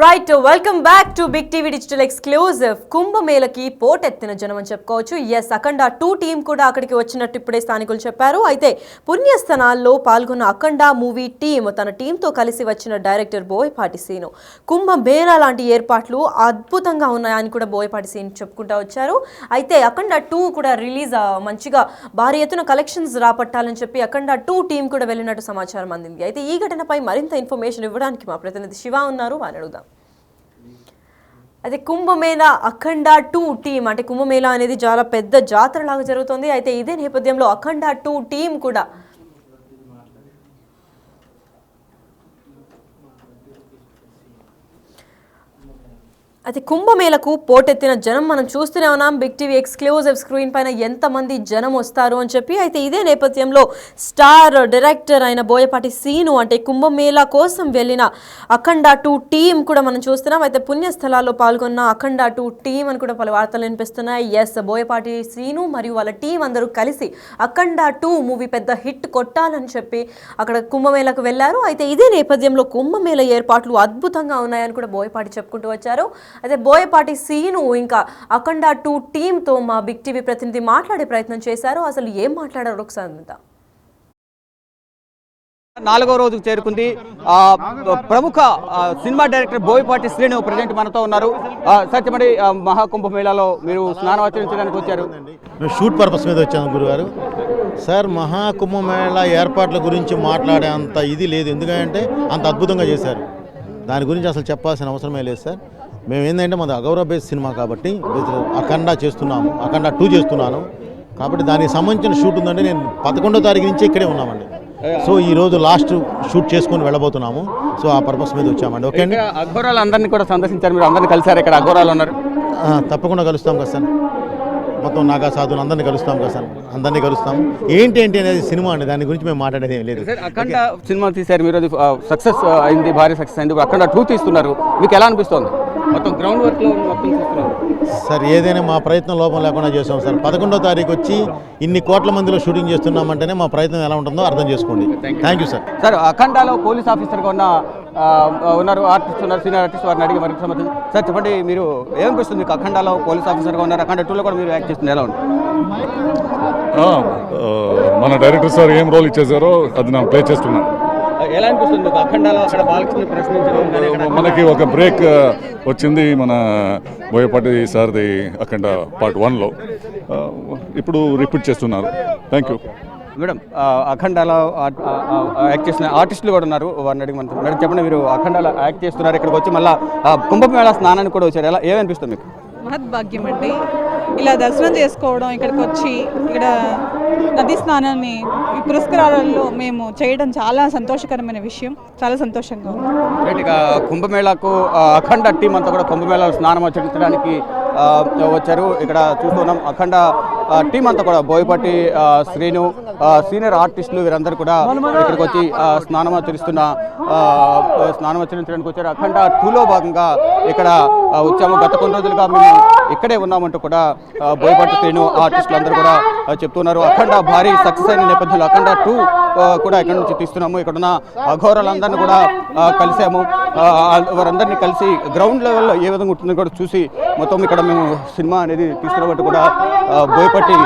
Right welcome back to Big TV digital exclusive. కుంభమేళకి పోటెత్తిన జనం అని చెప్పుకోవచ్చు. ఎస్, అఖండ 2 టీం కూడా అక్కడికి వచ్చినట్టు ఇప్పుడే స్థానికులు చెప్పారు. అయితే పుణ్యస్థానాల్లో పాల్గొన్న అఖండ మూవీ టీం తన టీంతో కలిసి వచ్చిన డైరెక్టర్ బోయపాటి సీను కుంభమేళ లాంటి ఏర్పాట్లు అద్భుతంగా ఉన్నాయని కూడా బోయపాటి సీను చెప్పుకుంటూ వచ్చారు. అయితే అఖండ 2 కూడా రిలీజ్ మంచిగా భారీ ఎత్తున కలెక్షన్స్ రాపట్టాలని చెప్పి అఖండ 2 టీం కూడా వెళ్ళినట్టు సమాచారం అందింది. అయితే ఈ ఘటనపై మరింత ఇన్ఫర్మేషన్ ఇవ్వడానికి మా ప్రతినిధి శివ ఉన్నారు, వారిని అడుగుదాం. అయితే కుంభమేళ అఖండ 2 టీం, అంటే కుంభమేళ అనేది చాలా పెద్ద జాతర లాగా జరుగుతుంది. అయితే ఇదే నేపథ్యంలో అఖండ 2 టీం కూడా అయితే కుంభమేళకు పోటెత్తిన జనం మనం చూస్తూనే ఉన్నాం. బిగ్ టీవీ ఎక్స్క్లూజివ్ స్క్రీన్ పైన ఎంతమంది జనం వస్తారు అని చెప్పి. అయితే ఇదే నేపథ్యంలో స్టార్ డైరెక్టర్ అయిన బోయపాటి సీను అంటే కుంభమేళ కోసం వెళ్ళిన అఖండ 2 టీం కూడా మనం చూస్తున్నాం. అయితే పుణ్యస్థలాల్లో పాల్గొన్న అఖండ 2 టీం అని కూడా పలు వార్తలు వినిపిస్తున్నాయి. ఎస్, బోయపాటి సీను మరియు వాళ్ళ టీం అందరూ కలిసి అఖండ 2 మూవీ పెద్ద హిట్ కొట్టాలని చెప్పి అక్కడ కుంభమేళకు వెళ్లారు. అయితే ఇదే నేపథ్యంలో కుంభమేళ ఏర్పాట్లు అద్భుతంగా ఉన్నాయని కూడా బోయపాటి చెప్పుకుంటూ వచ్చారు. అయితే బోయపాటి సీను ఇంకా అఖండ 2 టీంతో మా బిగ్ టీవీ ప్రతినిధి మాట్లాడే ప్రయత్నం చేశారు. అసలు ఏం మాట్లాడారు ఒకసారి అంతా. 4వ రోజుకు చేరుకుంది. ప్రముఖ cinema director Boyapati Srinu present మనతో ఉన్నారు. సత్యమడి మహాకుంభమేళాలో మీరు స్నానమాచరించడానికి వచ్చారు. షూట్ పర్పస్ మీద వచ్చాను గురుగారు. సార్, మహాకుంభమేళ ఏర్పాట్ల గురించి మాట్లాడే అంత ఇది లేదు, ఎందుకంటే అంత అద్భుతంగా చేశారు. దాని గురించి అసలు చెప్పాల్సిన అవసరమే లేదు సార్. మేము ఏంటంటే మాది అగౌరవ బేస్ సినిమా కాబట్టి అఖండ చేస్తున్నాము, అఖండ 2 చేస్తున్నాను కాబట్టి దానికి సంబంధించిన షూట్ ఉందంటే నేను 11వ తారీఖు నుంచి ఇక్కడే ఉన్నామండి. సో ఈ రోజు లాస్ట్ షూట్ చేసుకొని వెళ్ళబోతున్నాము. సో ఆ పర్పస్ మీద వచ్చామండి. ఓకే అండి. అఘోరాలు అందరినీ కూడా సందర్శించారు, మీరు అందరినీ కలిసారు. ఇక్కడ అఘోరాలు ఉన్నారు. తప్పకుండా కలుస్తాం కదా సార్. మొత్తం నాగా సాధువులు అందరినీ కలుస్తాం కదా సార్. అందరినీ కలుస్తాం. ఏంటి అనేది సినిమా అండి, దాని గురించి మేము మాట్లాడేది ఏం లేదు. అఖండ సినిమా తీశారు మీరు, సక్సెస్ అయింది, భారీ సక్సెస్ అయింది. అఖండ 2 తీస్తున్నారు, మీకు ఎలా అనిపిస్తుంది? మొత్తం గ్రౌండ్ వర్క్లో మొత్తం చూస్తున్నారు సార్. ఏదైనా మా ప్రయత్నం లోపం లేకుండా చేస్తాం సార్. 11వ తారీఖు వచ్చి ఇన్ని కోట్ల మందిలో షూటింగ్ చేస్తున్నామంటేనే మా ప్రయత్నం ఎలా ఉంటుందో అర్థం చేసుకోండి. Thank you sir. సార్, అఖండలో పోలీస్ ఆఫీసర్గా ఉన్నారు, ఆర్టిస్ట్ ఉన్నారు, సీనియర్ ఆర్టిస్ట్, వారిని అడిగి మరింత సంబంధించి. సార్ చెప్పండి, మీరు ఏమనిపిస్తుంది? మీకు అఖండలో పోలీస్ ఆఫీసర్గా ఉన్నారు, అఖండ 2లో కూడా మీరు యాక్ట్ చేస్తున్నారు, ఎలా ఉంది? మన డైరెక్టర్ సార్ ఏం రోల్ ఇచ్చేసారో అది నేను ప్లే చేస్తున్నాను. ఎలా అనిపిస్తుంది అఖండలో అక్కడ బాలకృష్ణ ప్రశ్నించడం? మనకి ఒక బ్రేక్ వచ్చింది మన బోయపాటి సార్ది అఖండ పార్ట్ 1లో. ఇప్పుడు రిపీట్ చేస్తున్నారు. Thank you madam. అఖండలో యాక్ట్ చేసిన ఆర్టిస్టులు కూడా ఉన్నారు, వారిని అడిగి మనం. మేడం చెప్పండి, మీరు అఖండలో యాక్ట్ చేస్తున్నారు, ఇక్కడికి వచ్చి మళ్ళీ కుంభమేళ స్నానానికి కూడా వచ్చారు, ఎలా ఏమనిపిస్తుంది మీకు? మహద్భాగ్యం అండి, ఇలా దర్శనం చేసుకోవడం, ఇక్కడికి వచ్చి ఇక్కడ నదీ స్నానాన్ని ఈ పురస్కారాలలో మేము చేయడం చాలా సంతోషకరమైన విషయం. చాలా సంతోషంగా ఉంది. ఇక కుంభమేళకు అఖండ టీం అంతా కూడా కుంభమేళ స్నానం ఆచరించడానికి వచ్చారు. ఇక్కడ చూస్తున్నాం అఖండ టీం అంతా కూడా బోయపాటి శ్రీను, సీనియర్ ఆర్టిస్టులు, వీరందరూ కూడా ఇక్కడికి వచ్చి స్నానం ఆచరించడానికి వచ్చారు. అఖండ 2లో భాగంగా ఇక్కడ వచ్చాము. గత కొన్ని రోజులుగా మేము ఇక్కడే ఉన్నామంటూ కూడా బోయపాటి శ్రీను ఆర్టిస్టులు అందరూ కూడా చెప్తున్నారు. అఖండ భారీ సక్సెస్ అయిన నేపథ్యంలో అఖండ 2 కూడా ఇక్కడ నుంచి తీస్తున్నాము. ఇక్కడున్న అఘోరాలందరినీ కూడా కలిసాము. వారందరినీ కలిసి గ్రౌండ్ లెవెల్లో ఏ విధంగా ఉంటుందో కూడా చూసి మొత్తం ఇక్కడ మేము సినిమా అనేది తీస్తున్నట్టు కూడా బోయపాటి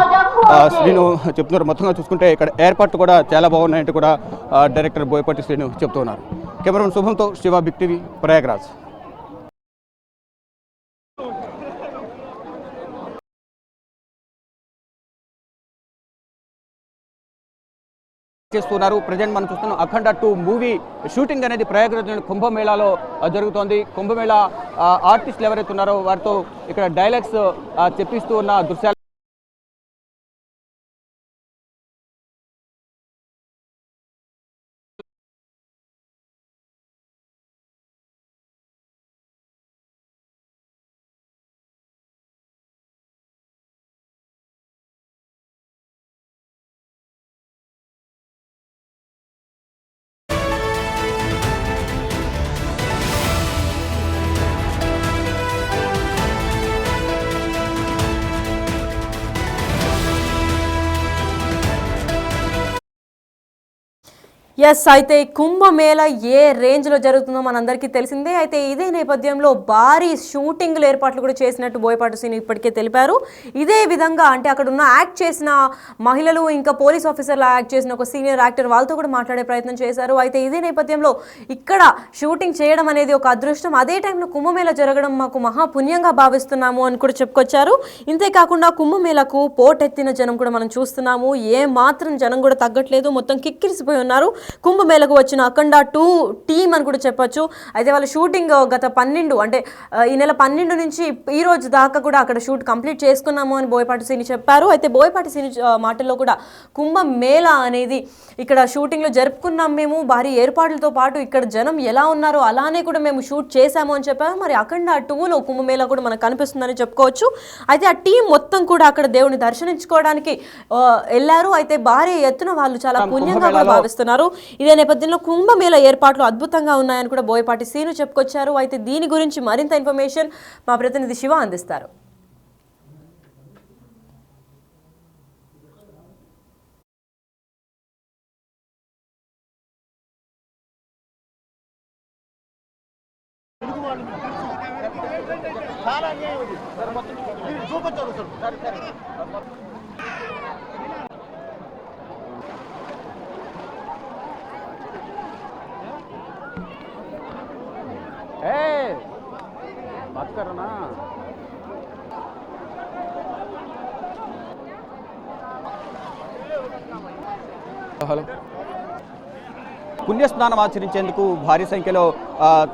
శ్రీను చెప్తున్నారు. మొత్తంగా చూసుకుంటే ఇక్కడ ఏర్పాట్లు కూడా చాలా బాగున్నాయంటూ కూడా డైరెక్టర్ బోయపాటి శ్రీను చెప్తున్నారు. కెమెరామెన్ శుభంతో శివ, బిగ్ టీవీ, ప్రయాగ్రాజ్. చేస్తున్నారు. ప్రజెంట్ మనం చూస్తున్నాం అఖండ 2 మూవీ షూటింగ్ అనేది ప్రయాగ్రాజ్ కుంభమేళాలో జరుగుతోంది. కుంభమేళ ఆర్టిస్టులు ఎవరైతే ఉన్నారో వారితో ఇక్కడ డైలాగ్స్ చెప్పిస్తూ ఉన్న దృశ్యాలు ఎస్, అయితే కుంభమేళ ఏ రేంజ్లో జరుగుతుందో మనందరికీ తెలిసిందే. అయితే ఇదే నేపథ్యంలో భారీ షూటింగ్లు ఏర్పాట్లు కూడా చేసినట్టు బోయపాటి శ్రీను ఇప్పటికే తెలిపారు. ఇదే విధంగా అంటే అక్కడ ఉన్న యాక్ట్ చేసిన మహిళలు ఇంకా పోలీస్ ఆఫీసర్లా యాక్ట్ చేసిన ఒక సీనియర్ యాక్టర్ వాళ్ళతో కూడా మాట్లాడే ప్రయత్నం చేశారు. అయితే ఇదే నేపథ్యంలో ఇక్కడ షూటింగ్ చేయడం అనేది ఒక అదృష్టం, అదే టైంలో కుంభమేళ జరగడం మాకు మహాపుణ్యంగా భావిస్తున్నాము అని కూడా చెప్పుకొచ్చారు. ఇంతేకాకుండా కుంభమేళకు పోటెత్తిన జనం కూడా మనం చూస్తున్నాము. ఏ మాత్రం జనం కూడా తగ్గట్లేదు, మొత్తం కిక్కిరిసిపోయి ఉన్నారు. కుంభమేళకు వచ్చిన అఖండ 2 టీమ్ అని కూడా చెప్పొచ్చు. అయితే వాళ్ళ షూటింగ్ గత 12 అంటే ఈ నెల 12 నుంచి ఈ రోజు దాకా కూడా అక్కడ షూట్ కంప్లీట్ చేసుకున్నాము అని బోయపాటి శ్రీని చెప్పారు. అయితే బోయపాటి శ్రీని మాటల్లో కూడా కుంభమేళ అనేది ఇక్కడ షూటింగ్లో జరుపుకున్నాం మేము, భారీ ఏర్పాట్లతో పాటు ఇక్కడ జనం ఎలా ఉన్నారో అలానే కూడా మేము షూట్ చేశాము అని చెప్పారు. మరి అఖండ 2లో కుంభమేళ కూడా మనకు కనిపిస్తుందని చెప్పుకోవచ్చు. అయితే ఆ టీం మొత్తం కూడా అక్కడ దేవుని దర్శించుకోవడానికి వెళ్ళారు. అయితే భారీ ఎత్తున వాళ్ళు చాలా పుణ్యంగా కూడా భావిస్తున్నారు. ఇదే నేపథ్యంలో కుంభమేళ ఏర్పాట్లు అద్భుతంగా ఉన్నాయని కూడా బోయపాటి శ్రీను చెప్పుకొచ్చారు. అయితే దీని గురించి మరింత ఇన్ఫర్మేషన్ మా ప్రతినిధి శివ అందిస్తారు. बात कर ना హలో. పుణ్యస్నానం ఆచరించేందుకు భారీ సంఖ్యలో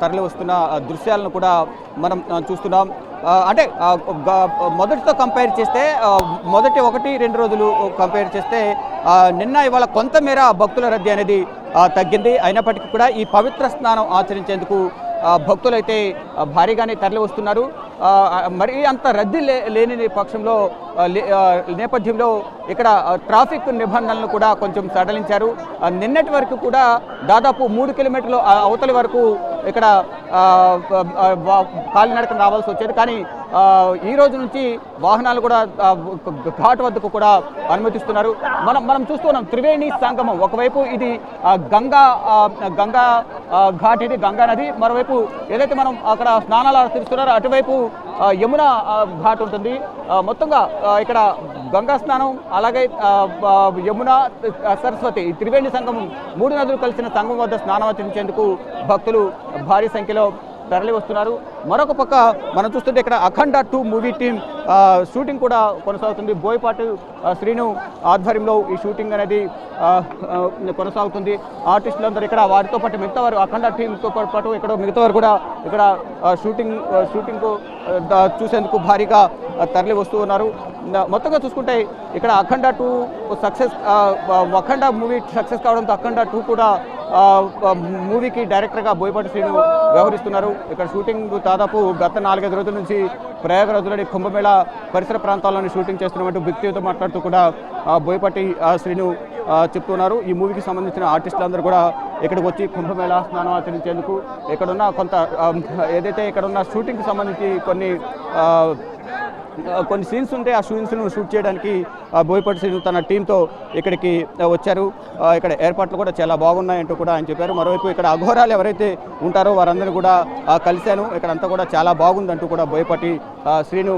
తరలి వస్తున్న దృశ్యాలను కూడా మనం చూస్తున్నాం. అంటే మొదటితో కంపేర్ చేస్తే మొదటి 1-2 రోజులు కంపేర్ చేస్తే నిన్న ఇవాళ కొంతమేర భక్తుల రద్దీ అనేది తగ్గింది. అయినప్పటికీ కూడా ఈ పవిత్ర స్నానం ఆచరించేందుకు భక్తులైతే భారీగానే తరలి వస్తున్నారు. మరి అంత రద్దీ లేని పక్షంలో నేపథ్యంలో ఇక్కడ ట్రాఫిక్ నిబంధనలను కూడా కొంచెం సడలించారు. నిన్నటి వరకు కూడా దాదాపు 3 కిలోమీటర్లు అవతలి వరకు ఇక్కడ కాలినడకన రావాల్సి వచ్చేది. కానీ ఈ రోజు నుంచి వాహనాలు కూడా ఘాట్ వద్దకు కూడా అనుమతిస్తున్నారు. మనం చూస్తున్నాం త్రివేణి సంగమం. ఒకవైపు ఇది గంగా ఘాట్, ఇది గంగా నది. మరోవైపు ఏదైతే మనం అక్కడ స్నానాలు ఆచరిస్తున్నారో అటువైపు యమున ఘాట్ ఉంటుంది. మొత్తంగా ఇక్కడ గంగా స్నానం, అలాగే యమున, సరస్వతి, ఈ త్రివేణి సంగమం 3 నదులు కలిసిన సంగమం వద్ద స్నానం ఆచరించేందుకు భక్తులు భారీ సంఖ్యలో తరలి వస్తున్నారు. మరొక పక్క మనం చూస్తుంటే ఇక్కడ అఖండ 2 మూవీ టీం షూటింగ్ కూడా కొనసాగుతుంది. బోయపాటి శ్రీను ఆధ్వర్యంలో ఈ షూటింగ్ అనేది కొనసాగుతుంది. ఆర్టిస్టులందరూ ఇక్కడ వారితో పాటు మిగతా వారు అఖండ టీంతో పాటు ఇక్కడ మిగతా వారు కూడా ఇక్కడ షూటింగ్ చూసేందుకు భారీగా తరలి వస్తూ ఉన్నారు. మొత్తంగా చూసుకుంటే ఇక్కడ అఖండ 2 సక్సెస్, అఖండ మూవీ సక్సెస్ కావడంతో అఖండ 2 కూడా మూవీకి డైరెక్టర్గా బోయపాటి శ్రీను వ్యవహరిస్తున్నారు. ఇక్కడ షూటింగ్ దాదాపు గత 4-5 రోజుల నుంచి ప్రయాగరాజ్లోని కుంభమేళ పరిసర ప్రాంతాల్లోని షూటింగ్ చేస్తున్నట్టు వ్యక్తితో మాట్లాడుతూ కూడా బోయపాటి శ్రీను చెప్తున్నారు. ఈ మూవీకి సంబంధించిన ఆర్టిస్టులందరూ కూడా ఇక్కడికి వచ్చి కుంభమేళ స్నానం ఆచరించేందుకు ఇక్కడున్న కొంత ఏదైతే ఇక్కడున్న షూటింగ్కి సంబంధించి కొన్ని సీన్స్ ఉంటే ఆ సీన్స్ను షూట్ చేయడానికి బోయపాటి శ్రీను తన టీంతో ఇక్కడికి వచ్చారు. ఇక్కడ ఏర్పాట్లు కూడా చాలా బాగున్నాయంటూ కూడా ఆయన చెప్పారు. మరోవైపు ఇక్కడ అఘోరాలు ఎవరైతే ఉంటారో వారందరూ కూడా కలిశాను. ఇక్కడ అంతా కూడా చాలా బాగుందంటూ కూడా బోయపాటి శ్రీను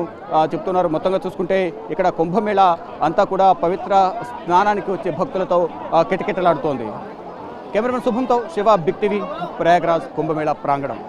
చెప్తున్నారు. మొత్తంగా చూసుకుంటే ఇక్కడ కుంభమేళ అంతా కూడా పవిత్ర స్నానానికి వచ్చే భక్తులతో కిటకిటలాడుతోంది. కెమెరామెన్ శుభంతో శివ, బిగ్ టీవీ, ప్రయాగ్రాజ్ కుంభమేళ ప్రాంగణం.